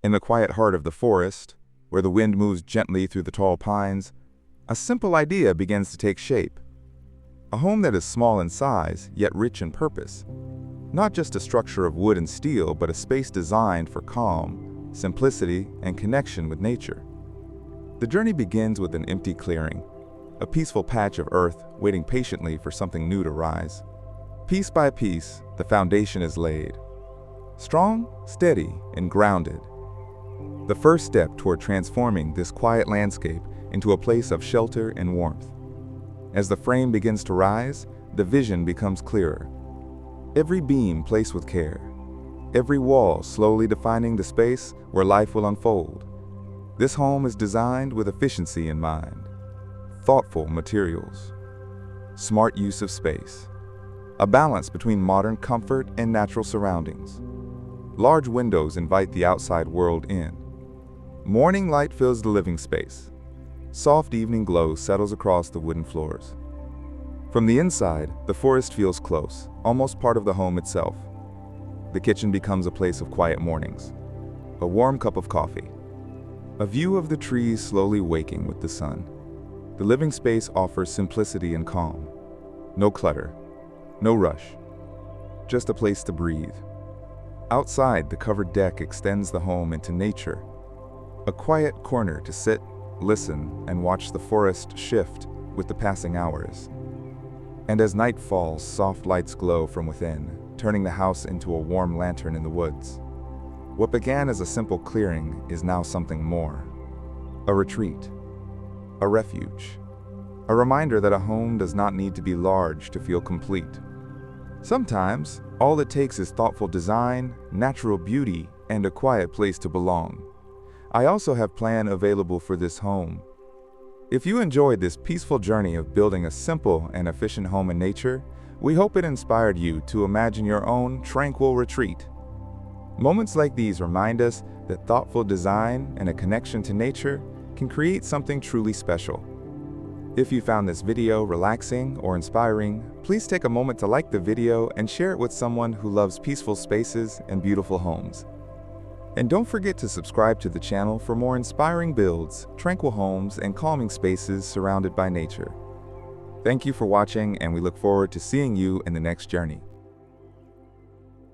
In the quiet heart of the forest, where the wind moves gently through the tall pines, a simple idea begins to take shape. A home that is small in size, yet rich in purpose. Not just a structure of wood and steel, but a space designed for calm, simplicity, and connection with nature. The journey begins with an empty clearing, a peaceful patch of earth waiting patiently for something new to rise. Piece by piece, the foundation is laid. Strong, steady, and grounded. The first step toward transforming this quiet landscape into a place of shelter and warmth. As the frame begins to rise, the vision becomes clearer. Every beam placed with care. Every wall slowly defining the space where life will unfold. This home is designed with efficiency in mind. Thoughtful materials. Smart use of space. A balance between modern comfort and natural surroundings. Large windows invite the outside world in. Morning light fills the living space. Soft evening glow settles across the wooden floors. From the inside, the forest feels close, almost part of the home itself. The kitchen becomes a place of quiet mornings. A warm cup of coffee. A view of the trees slowly waking with the sun. The living space offers simplicity and calm. No clutter, no rush. Just a place to breathe. Outside, the covered deck extends the home into nature. A quiet corner to sit, listen, and watch the forest shift with the passing hours. And as night falls, soft lights glow from within, turning the house into a warm lantern in the woods. What began as a simple clearing is now something more. A retreat. A refuge. A reminder that a home does not need to be large to feel complete. Sometimes, all it takes is thoughtful design, natural beauty, and a quiet place to belong. I also have a plan available for this home. If you enjoyed this peaceful journey of building a simple and efficient home in nature, we hope it inspired you to imagine your own tranquil retreat. Moments like these remind us that thoughtful design and a connection to nature can create something truly special. If you found this video relaxing or inspiring, please take a moment to like the video and share it with someone who loves peaceful spaces and beautiful homes. And don't forget to subscribe to the channel for more inspiring builds, tranquil homes, and calming spaces surrounded by nature. Thank you for watching, and we look forward to seeing you in the next journey.